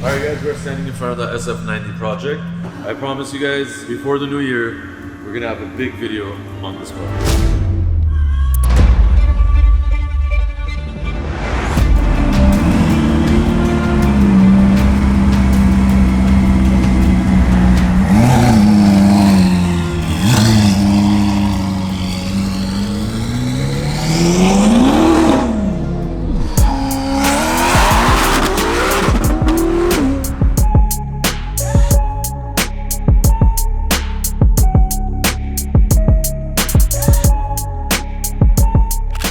Alright guys, we're standing in front of the SF90 project. I promise you guys, before the new year, we're gonna have a big video on this car.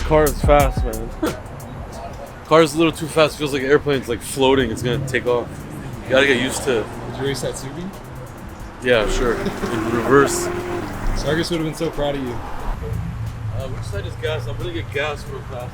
Car is fast, man. Car is a little too fast. Feels like an airplane's like floating. It's gonna take off. You gotta get used to it. Did you race that Subi? Yeah, sure. In reverse. Sargus would have been so proud of you. Which side is gas? I'm gonna get gas real fast.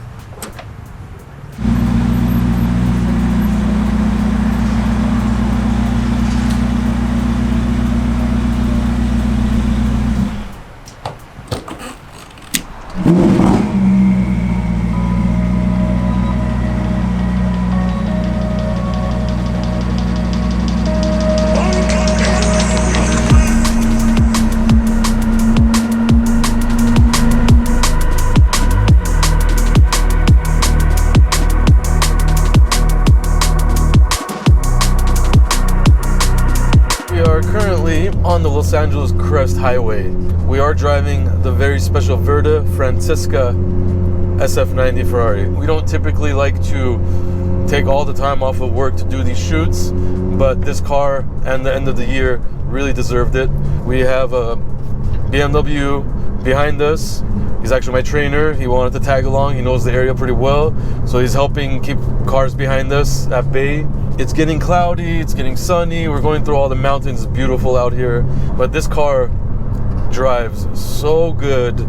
On the Los Angeles Crest Highway. We are driving the very special Verde Francesca SF90 Ferrari. We don't typically like to take all the time off of work to do these shoots, but this car and the end of the year really deserved it. We have a BMW behind us. He's actually my trainer. He wanted to tag along. He knows the area pretty well, so he's helping keep cars behind us at bay. It's getting cloudy, it's getting sunny, we're going through all the mountains, it's beautiful out here. But this car drives so good,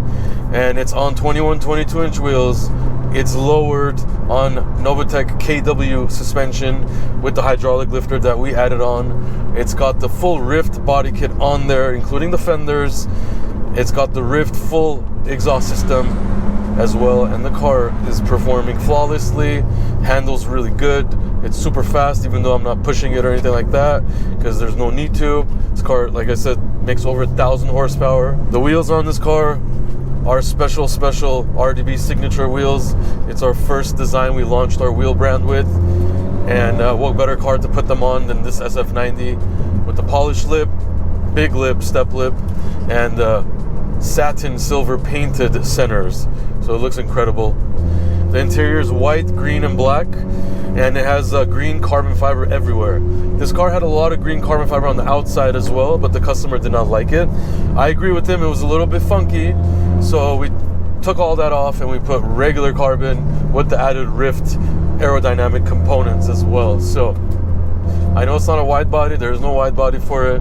and it's on 21, 22-inch wheels. It's lowered on Novitec KW Suspension with the hydraulic lifter that we added on. It's got the full RYFT body kit on there, including the fenders. It's got the RYFT full exhaust system as well, and the car is performing flawlessly, handles really good. It's super fast, even though I'm not pushing it or anything like that, because there's no need to. This car, like I said, makes over 1,000 horsepower. The wheels on this car are special RDB signature wheels. It's our first design we launched our wheel brand with, and what better car to put them on than this SF90 with the polished lip, big lip, step lip, and satin silver painted centers. So it looks incredible. The interior is white, green, and black, and it has green carbon fiber everywhere. This car had a lot of green carbon fiber on the outside as well, but the customer did not like it. I agree with him, it was a little bit funky, so we took all that off and we put regular carbon with the added RYFT aerodynamic components as well. So I know it's not a wide body, there's no wide body for it,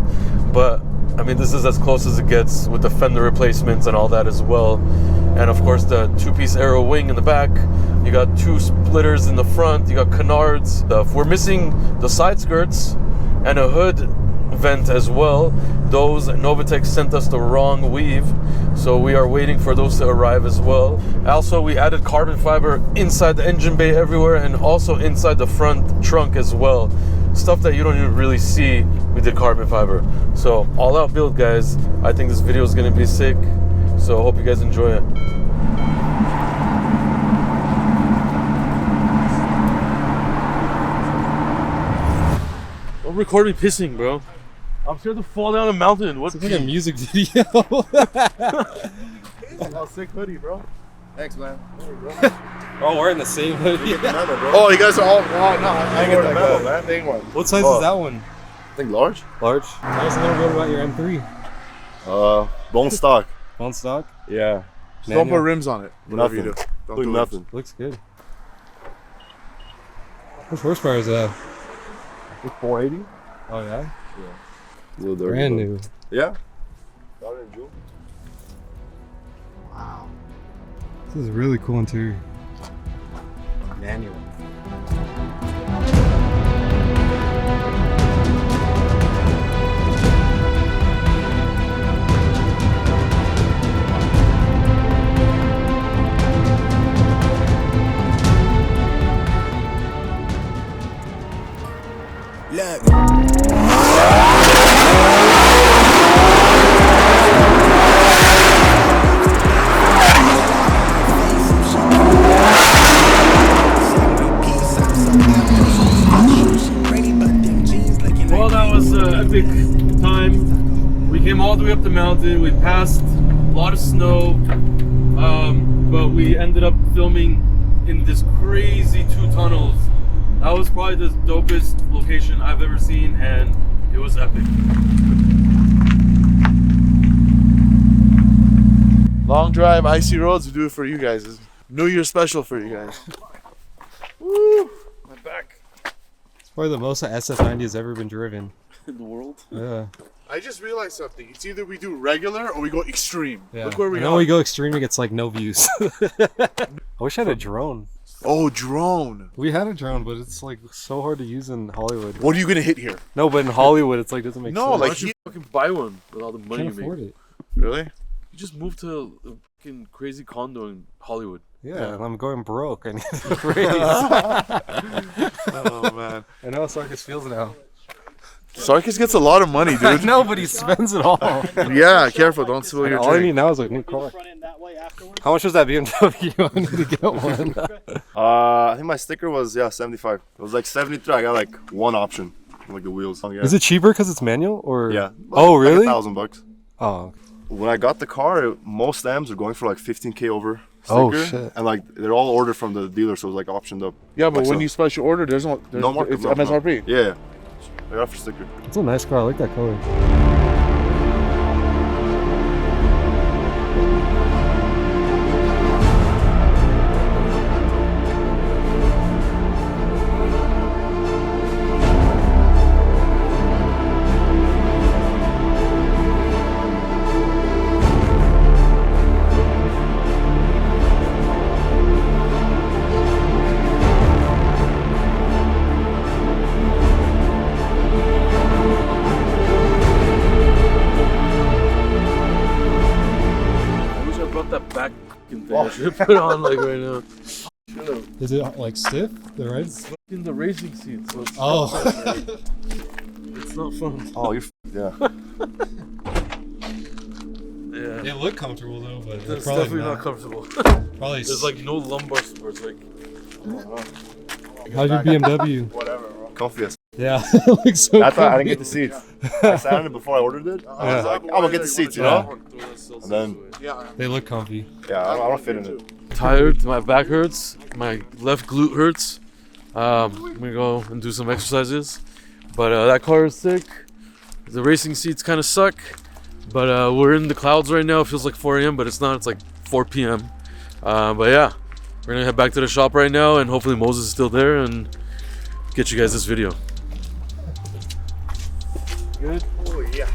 but I mean, this is as close as it gets with the fender replacements and all that as well. And of course the two-piece aero wing in the back. You got two splitters in the front, you got canards. We're missing the side skirts and a hood vent as well. Those Novitec sent us the wrong weave, so we are waiting for those to arrive as well. Also, we added carbon fiber inside the engine bay everywhere, and also inside the front trunk as well. Stuff that you don't even really see with the carbon fiber. So all out build, guys. I think this video is gonna be sick, so hope you guys enjoy it. Don't record me pissing, bro. I'm scared to fall down a mountain. What's like a music video? Oh, sick hoodie, bro. Thanks, man. Oh, we're in the same hoodie. Oh, you guys are all. Oh, no, I get the medal, man. Big one. What size is that one? I think large. Large. Tell us a little bit about your M3. Bone stock. Bone stock? Yeah. Just don't put rims on it. Whatever Nothing. you do. Don't Doing do nothing. Looks good. What horsepower is that? It's 480. Oh, yeah? Yeah. A little dirty. Brand new. Yeah. Started in June. Wow. This is really cool interior. Manual. Well, that was an epic time. We came all the way up the mountain. We passed a lot of snow, but we ended up filming in this crazy 2 tunnels. That was probably the dopest location I've ever seen, and it was epic. Long drive, icy roads. We do it for you guys. It's New Year special for you guys. Woo! My back. It's probably the most an SF90 has ever been driven. In the world. Yeah. I just realized something. It's either we do regular or we go extreme. Yeah. Look where we and are. when we go extreme, it gets like no views. I wish I had a drone. Oh, drone. We had a drone, but it's like so hard to use in Hollywood. What are you gonna hit here? No, but in Hollywood, it's like doesn't make No, sense. Why like don't you fucking buy one with all the money Can't you afford make? it. Really? You just moved to a fucking crazy condo in Hollywood. Yeah, and I'm going broke. I need to raise. Oh man. I know how Sarkis feels now. Sarkis gets a lot of money, I dude. know, but he spends it all. Yeah, careful. Don't spill your All I drink. need now is a new car. How much was that BMW? I need to get one. I think my sticker was 75. It was like 73. I got like one option, like the wheels. Yeah. Is it cheaper because it's manual or? Yeah. Oh, really? Like $1,000. Oh. When I got the car, most M's are going for like 15K over sticker, Oh, shit. and like they're all ordered from the dealer, so it was like optioned up. Yeah, but Like when so. you special order, there's no markup, it's no. MSRP. Yeah, I got it for sticker. It's a nice car. I like that color. I wish I brought that back fucking thing. I should put it on like right now. Is it like stiff? The right? In the racing seat, so it's Oh. it's not fun. Oh, you're yeah. Yeah. They look comfortable though, but It's probably definitely not comfortable. Probably. There's like no lumbar support. Like How's your BMW? Whatever, bro. Comfy as. Yeah, it looks so. That's why I didn't comfy. get the seats. I sat on it before I ordered it. I was like, I'm gonna get the seats, you know. And then They look comfy. yeah, I don't fit in it. tired. My back hurts. My left glute hurts. I'm gonna go and do some exercises. But that car is sick. The racing seats kind of suck. But we're in the clouds right now. It feels like 4 a.m., but it's not. It's like 4 p.m. But yeah, we're gonna head back to the shop right now, and hopefully Moses is still there and get you guys this video. Good. Oh yeah.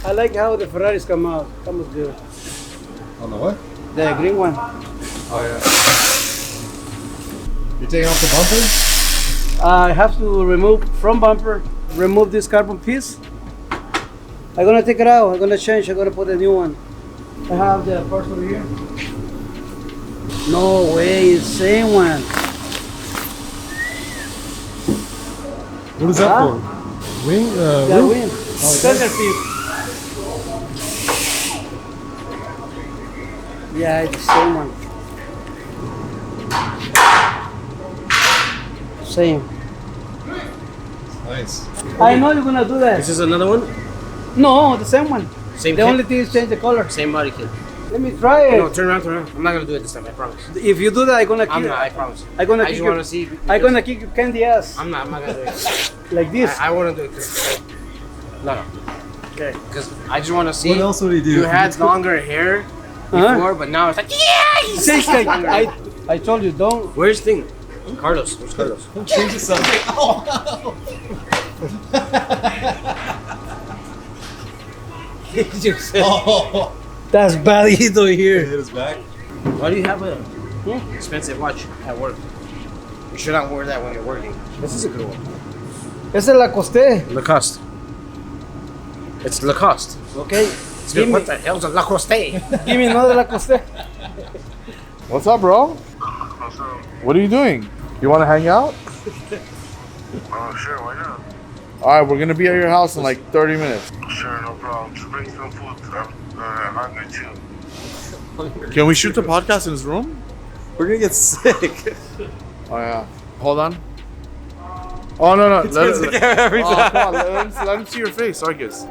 I like how the Ferraris come out. Comes good. On the what? The green one. Oh yeah. You're taking off the bumper? I have to remove from bumper, remove this carbon piece. I'm gonna take it out. I'm gonna change. I'm gonna put a new one. I have the parts over here. No way, it's same one. What is that Huh? for? Wing? The roof? win. Centerpiece. Yeah, it's the same one. Same. Nice. I know you're gonna do that. This is another one? No, the same one. Same The kit? only thing is change the color. Same body kit. Let me try it. No, turn around, turn around. I'm not gonna do it this time, I promise. If you do that, I'm gonna I'm kick. not, I promise. I'm gonna I kick just your, wanna see. I'm gonna kick your candy ass I'm not gonna do it. like this. I wanna do it cause, no. Okay. Because I just wanna see. What else would he do? You had longer hair Huh? before, but now it's like, yeah! He's It's like I told you don't. Where's thing? Carlos. Where's Carlos? Change the subject. Oh, That's bad. You don't hear. his back. Why do you have a expensive watch at work? You should not wear that when you're working. This is a good one. Esa la costé. Lacoste. It's Lacoste. Okay. What the hell's a Lacoste? Give me another Lacoste. What's up, bro? What are you doing? You want to hang out? Oh, sure, why not? All right, we're gonna be at your house in like 30 minutes. Sure, no problem. Just bring some food. I'm hungry too. Can we shoot the podcast in his room? We're gonna get sick. Oh yeah. Hold on. Oh no. Every Oh, time. come on, let him see your face, Argus.